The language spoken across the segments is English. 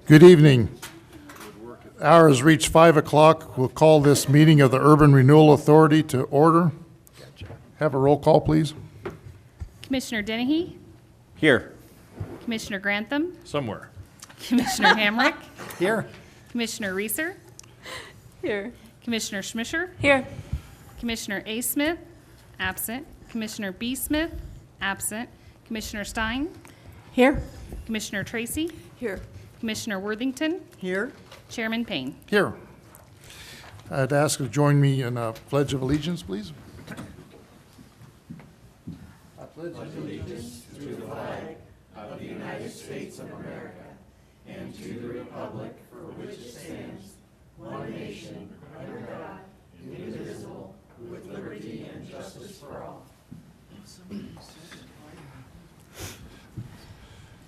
Good evening. Hour has reached 5 o'clock. We'll call this meeting of the Urban Renewal Authority to order. Have a roll call, please. Commissioner Dennehy, Here. Commissioner Grantham, Somewhere. Commissioner Hamrick, Here. Commissioner Reeser, Here. Commissioner Schmisher, Here. Commissioner A. Smith, absent, Commissioner B. Smith, absent, Commissioner Stein, Here. Commissioner Tracy, Here. Commissioner Worthington, Here. Chairman Payne. Here. I'd ask you to join me in a pledge of allegiance, please.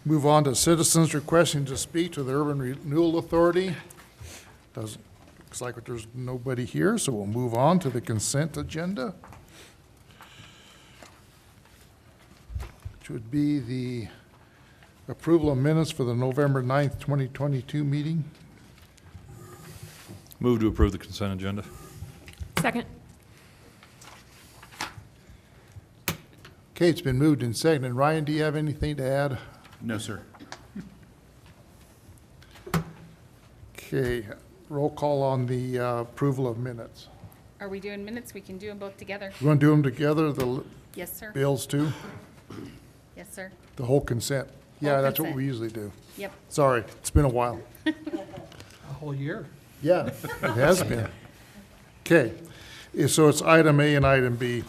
Move on to citizens requesting to speak to the Urban Renewal Authority. Looks like there's nobody here, so we'll move on to the consent agenda, which would be the approval of minutes for the November 9th, 2022 meeting. Move to approve the consent agenda. Second. Okay, it's been moved and seconded. Ryan, do you have anything to add? No, sir. Okay, roll call on the approval of minutes. Are we doing minutes? We can do them both together. You want to do them together, the Yes, sir. bills too? Yes, sir. The whole consent? Yeah, Whole that's what consent. we usually do. Yep. Sorry, it's been a while. A whole year. Yeah, it has been. Okay, so it's item A and item B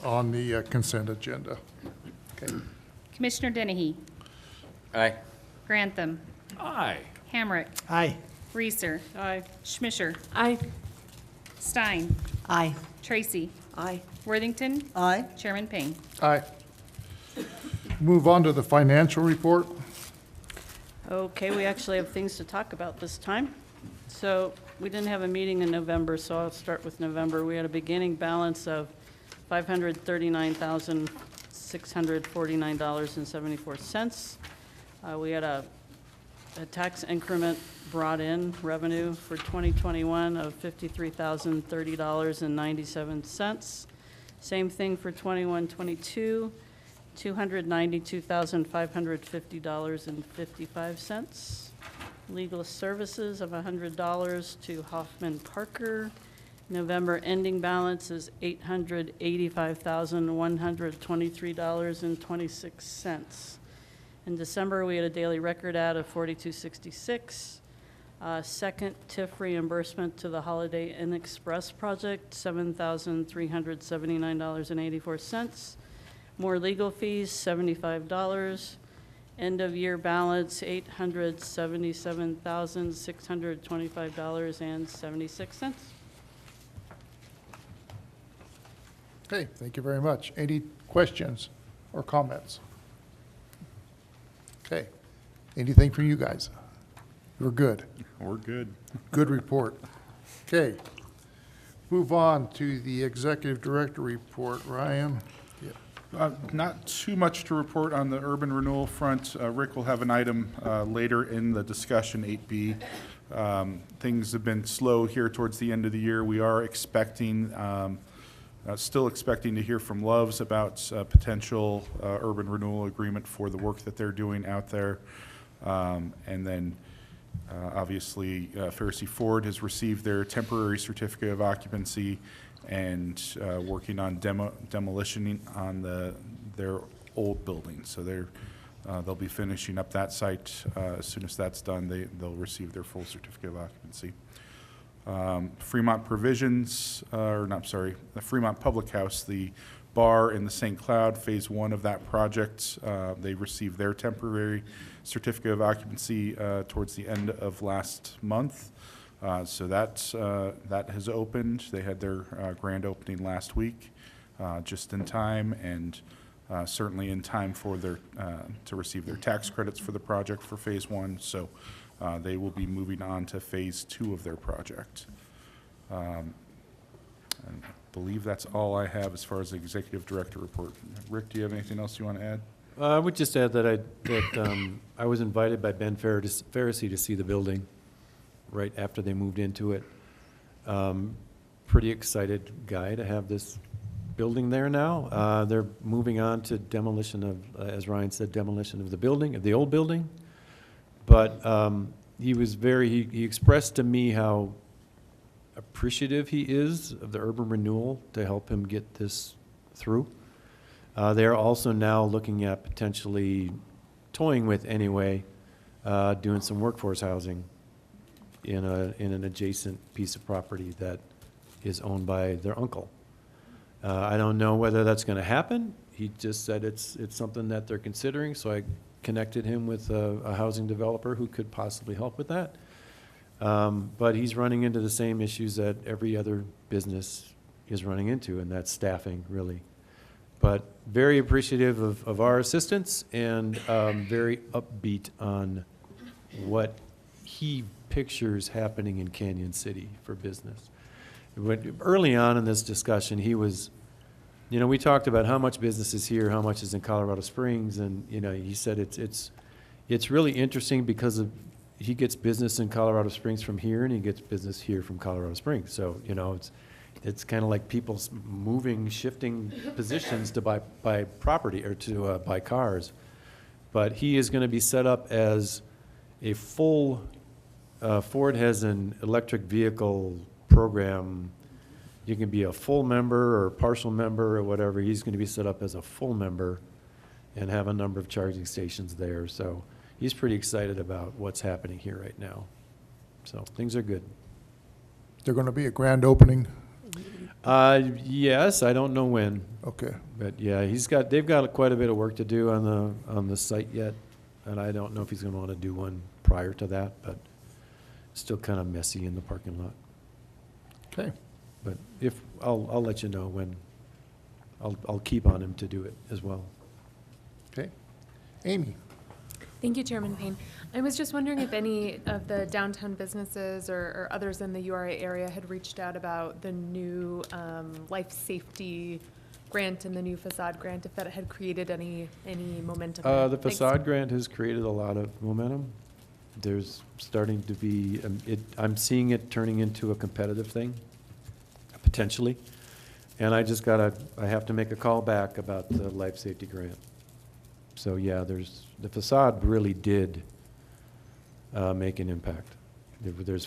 on the consent agenda. Okay. Commissioner Dennehy, Aye. Grantham, Aye. Hamrick, Aye. Reeser, Aye. Schmisher, Aye. Stein, Aye. Tracy, Aye. Worthington, Aye. Chairman Payne. Aye. Move on to the financial report. Okay, we actually have things to talk about this time. So we didn't have a meeting in November, so I'll start with November. We had a beginning balance of $539,649.74. We had a tax increment brought in revenue for 2021 of $53,030.97. Same thing for 21-22, $292,550.55. Legal services of $100 to Hoffman Parker. November ending balance is $885,123.26. In December, we had a daily record ad of $42.66. Second TIF reimbursement to the Holiday Inn Express project, $7,379.84. More legal fees, $75. End of year balance, $877,625.76. Okay, thank you very much. Any questions or comments? Okay, anything from you guys? We're good. We're good. Good report. Okay, move on to the executive director report. Ryan? Not too much to report on the urban renewal front. Rick will have an item later in the discussion, 8B. Things have been slow here towards the end of the year. We are expecting, still expecting to hear from Loves about potential urban renewal agreement for the work that they're doing out there. And then obviously Pharisee Ford has received their temporary certificate of occupancy and working on demolition on their old building. So they'll be finishing up that site. As soon as that's done, they'll receive their full certificate of occupancy. Fremont Provisions, the Fremont Public House, the bar in the St. Cloud, phase 1 of that project, they received their temporary certificate of occupancy towards the end of last month. So that has opened. They had their grand opening last week, just in time, and certainly in time for their to receive their tax credits for the project for phase 1. So they will be moving on to phase 2 of their project. And I believe that's all I have as far as the executive director report. Rick, do you have anything else you want to add? I would just add that I was invited by Ben Pharisee to see the building right after they moved into it. Pretty excited guy to have this building there now. They're moving on to demolition of, as Ryan said, demolition of the building, of the old building. But he expressed to me how appreciative he is of the urban renewal to help him get this through. They are also now looking at potentially toying with anyway, doing some workforce housing in an adjacent piece of property that is owned by their uncle. I don't know whether that's going to happen. He just said it's something that they're considering, so I connected him with a housing developer who could possibly help with that. But he's running into the same issues that every other business is running into, and that's staffing, really. But very appreciative of our assistance and very upbeat on what he pictures happening in Canyon City for business. Early on in this discussion, he was, we talked about how much business is here, how much is in Colorado Springs, and, he said it's really interesting because he gets business in Colorado Springs from here, and he gets business here from Colorado Springs. So, it's kind of like people shifting positions to buy property or to buy cars. But he is going to be set up as a full, Ford has an electric vehicle program. You can be a full member or partial member or whatever. He's going to be set up as a full member and have a number of charging stations there. So he's pretty excited about what's happening here right now. So things are good. They're going to be a grand opening? Yes, I don't know when, Okay. but yeah, they've got quite a bit of work to do on the site yet, and I don't know if he's going to want to do one prior to that, but it's still kind of messy in the parking lot. Okay. But I'll let you know when. I'll keep on him to do it as well. Okay. Amy? Thank you, Chairman Payne. I was just wondering if any of the downtown businesses or others in the URA area had reached out about the new life safety grant and the new facade grant, if that had created any momentum. The Thanks. facade grant has created a lot of momentum. There's starting to be, I'm seeing it turning into a competitive thing, potentially. And I have to make a call back about the life safety grant. So yeah, the facade really did make an impact. There's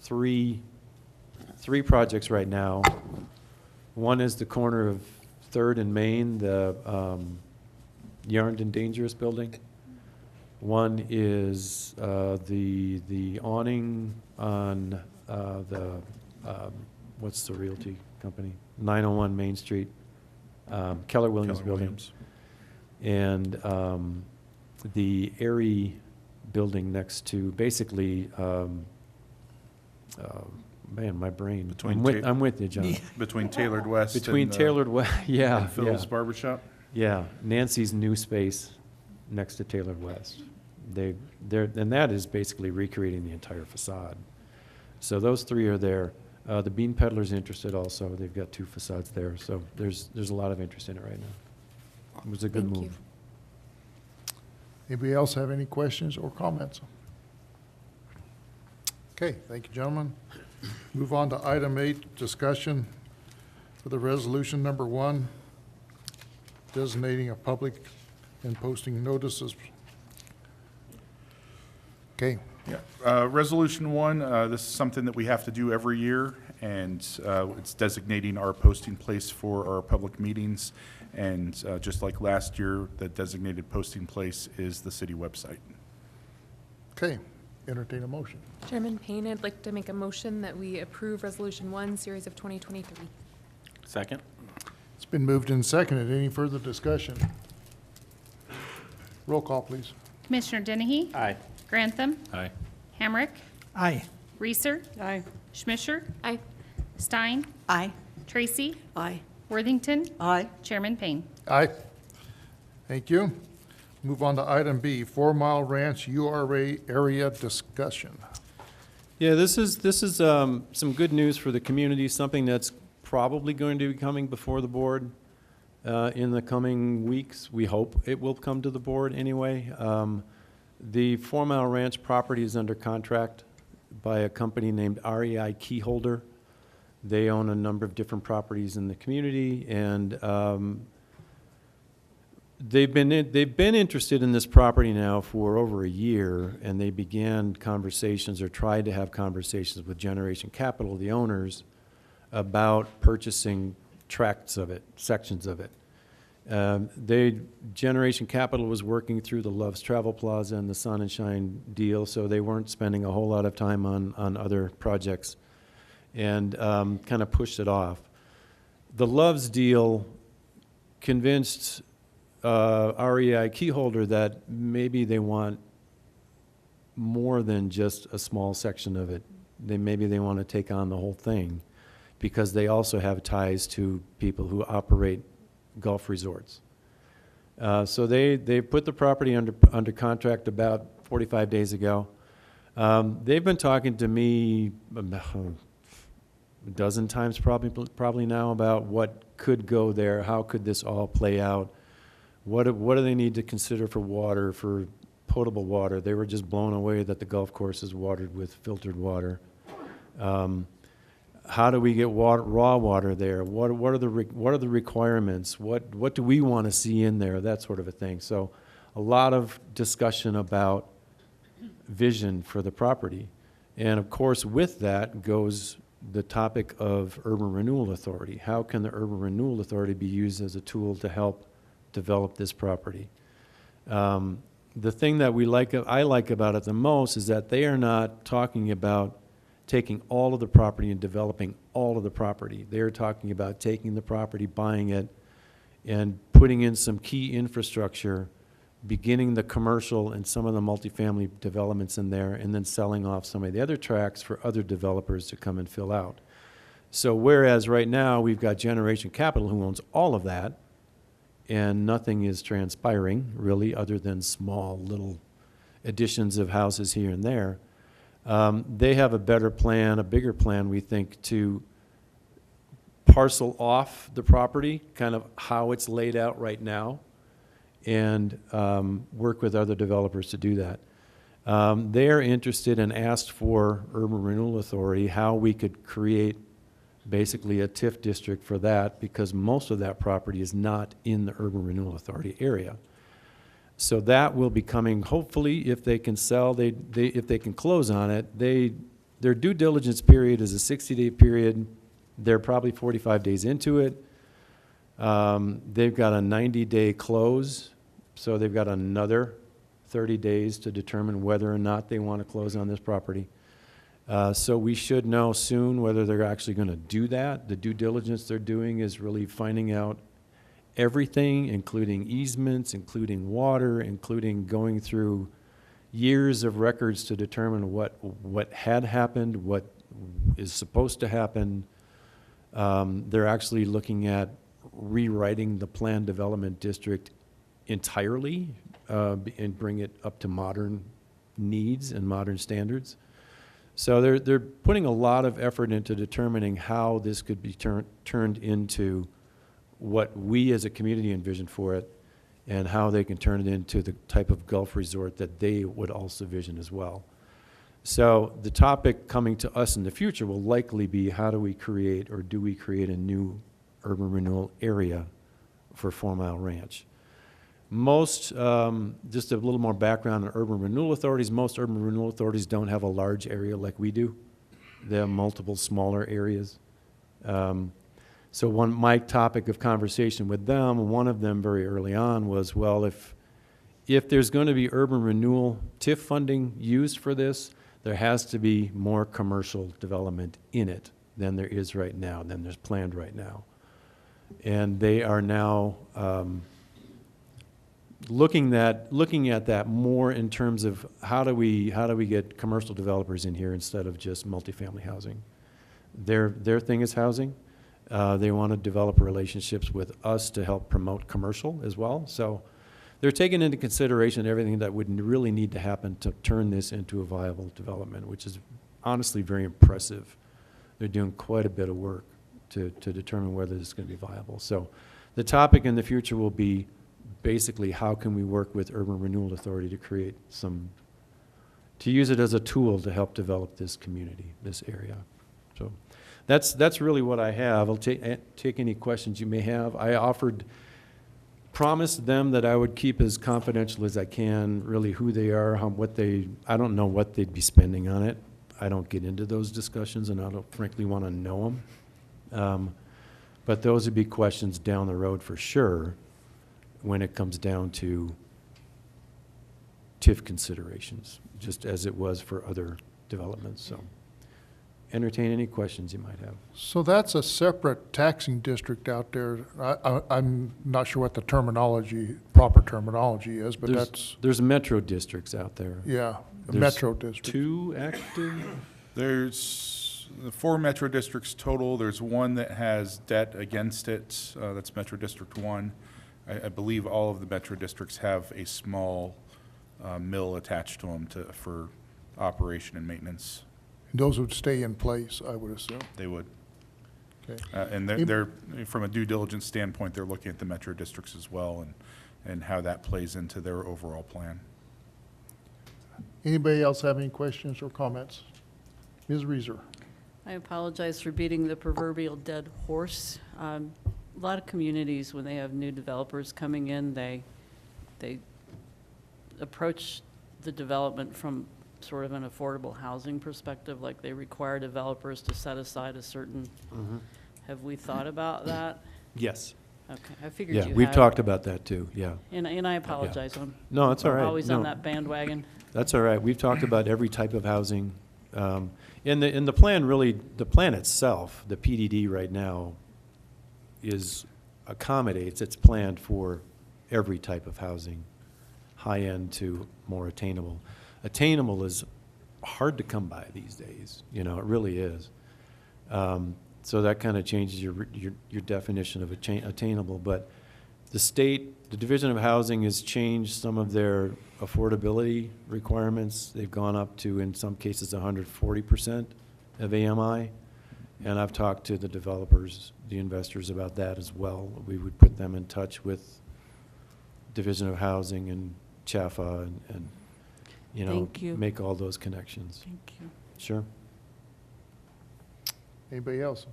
three projects right now. One is the corner of 3rd and Main, the Yarned and Dangerous building. One is the awning on what's the realty company? 901 Main Street. Keller Williams building. And the Airy building next to, basically, man, my brain. I'm with you, John. Between Tailored West Between and, Tailored West, yeah. and Phil's yeah. Barbershop. Yeah, Nancy's new space next to Tailored West. And that is basically recreating the entire facade. So those three are there. The Bean Peddler's interested also. They've got 2 facades there. So there's a lot of interest in it right now. It was a good Thank move. you. Anybody else have any questions or comments? Okay, thank you, gentlemen. Move on to item 8, discussion for the resolution number 1, designating a public and posting notices. Okay, Yeah. Resolution 1, this is something that we have to do every year, and it's designating our posting place for our public meetings. And just like last year, the designated posting place is the city website. okay, entertain a motion. Chairman Payne, I'd like to make a motion that we approve Resolution 1, Series of 2023. Second? It's been moved and seconded. Any further discussion? Roll call, please. Commissioner Dennehy? Aye. Grantham? Aye. Hamrick? Aye. Reeser? Aye. Schmisher? Aye. Stein? Aye. Tracy? Aye. Worthington? Aye. Chairman Payne. Aye. Thank you. Move on to item B, 4 Mile Ranch URA area discussion. Yeah, this is some good news for the community, something that's probably going to be coming before the board. in the coming weeks. We hope it will come to the board anyway. The 4 Mile Ranch property is under contract by a company named REI Keyholder. They own a number of different properties in the community, and they've been interested in this property now for over a year, and they began conversations or tried to have conversations with Generation Capital, the owners, about purchasing tracts of it, sections of it. Generation Capital was working through the Love's Travel Plaza and the Sun and Shine deal, so they weren't spending a whole lot of time on other projects, and kind of pushed it off. The Love's deal convinced REI Keyholder that maybe they want more than just a small section of it. Maybe they want to take on the whole thing, because they also have ties to people who operate golf resorts. So they put the property under contract about 45 days ago. They've been talking to me a dozen times probably now about what could go there, how could this all play out, what do they need to consider for water, for potable water. They were just blown away that the golf course is watered with filtered water. How do we get raw water there? What are the requirements? What do we want to see in there? That sort of a thing. So a lot of discussion about vision for the property. And of course, with that goes the topic of Urban Renewal Authority. How can the Urban Renewal Authority be used as a tool to help develop this property? The thing that I like about it the most is that they are not talking about taking all of the property and developing all of the property. They're talking about taking the property, buying it, and putting in some key infrastructure, beginning the commercial and some of the multifamily developments in there, and then selling off some of the other tracts for other developers to come and fill out. So whereas right now we've got Generation Capital who owns all of that, and nothing is transpiring really other than small little additions of houses here and there, they have a better plan, a bigger plan, we think, to parcel off the property, kind of how it's laid out right now, and work with other developers to do that. They're interested and asked for Urban Renewal Authority how we could create basically a TIF district for that, because most of that property is not in the Urban Renewal Authority area. So that will be coming, hopefully, if they can sell, if they can close on it. Their due diligence period is a 60-day period. They're probably 45 days into it. They've got a 90-day close, so they've got another 30 days to determine whether or not they want to close on this property. So we should know soon whether they're actually going to do that. The due diligence they're doing is really finding out everything, including easements, including water, including going through years of records to determine what had happened, what is supposed to happen. They're actually looking at rewriting the planned development district entirely and bring it up to modern needs and modern standards. So they're putting a lot of effort into determining how this could be turned into what we as a community envision for it, and how they can turn it into the type of golf resort that they would also vision as well. So the topic coming to us in the future will likely be, how do we create, or do we create, a new urban renewal area for 4 Mile Ranch? Most, just a little more background on urban renewal authorities, most urban renewal authorities don't have a large area like we do. They have multiple smaller areas. So my topic of conversation with them, one of them very early on was, well, if there's going to be urban renewal TIF funding used for this, there has to be more commercial development in it than there is right now, than there's planned right now. And they are now looking at that more in terms of how do we get commercial developers in here instead of just multifamily housing. Their thing is housing. They want to develop relationships with us to help promote commercial as well. So they're taking into consideration everything that would really need to happen to turn this into a viable development, which is honestly very impressive. They're doing quite a bit of work to determine whether this is going to be viable. So The topic in the future will be basically how can we work with Urban Renewal Authority to create to use it as a tool to help develop this community, this area. So that's really what I have. I'll take any questions you may have. I promised them that I would keep as confidential as I can, really who they are, I don't know what they'd be spending on it. I don't get into those discussions, and I don't frankly want to know them. But those would be questions down the road for sure when it comes down to TIF considerations, just as it was for other developments. So entertain any questions you might have. So that's a separate taxing district out there. I'm not sure what the proper terminology is, but There's metro districts out there. yeah, a There's metro district. 2 active? There's the 4 metro districts total. There's one that has debt against it. That's Metro District 1. I believe all of the metro districts have a small mill attached to them for operation and maintenance. Those would stay in place, I would assume. They would. Okay. And they're, from a due diligence standpoint, they're looking at the metro districts as well and how that plays into their overall plan. Anybody else have any questions or comments? Ms. Reeser? I apologize for beating the proverbial dead horse. A lot of communities, when they have new developers coming in, they approach the development from sort of an affordable housing perspective, like they require developers to set aside a certain, have we thought about that? Yes. Okay, I figured Yeah, you we've had. taled about that too, yeah. And I apologize, No, it's all I'm right. always No. on that bandwagon. That's all right. We've talked about every type of housing. In the plan, really, the plan itself, the PDD right now, it's planned for every type of housing, high-end to more attainable. Attainable is hard to come by these days, it really is. So that kind of changes your definition of attainable, but the Division of Housing has changed some of their affordability requirements. They've gone up to, in some cases, 140% of AMI. And I've talked to the developers, the investors about that as well. We would put them in touch with Division of Housing and CHAFA and Thank you. make all those connections. Thank you. Sure. Anybody else?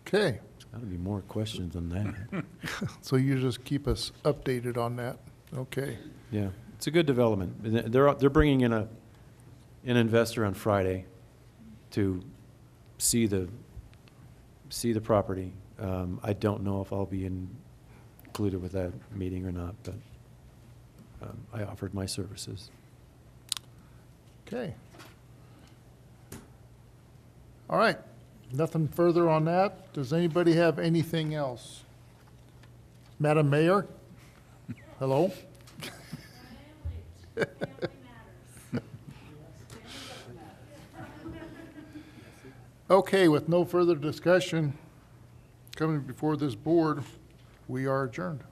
Okay, There's got to be more questions than that. so you just keep us updated on that. Okay. Yeah, it's a good development. They're bringing in an investor on Friday to see the property. I don't know if I'll be included with that meeting or not, but I offered my services. Okay. All right, nothing further on that. Does anybody have anything else? Madam Mayor? Hello? Okay, with no further discussion coming before this board, we are adjourned.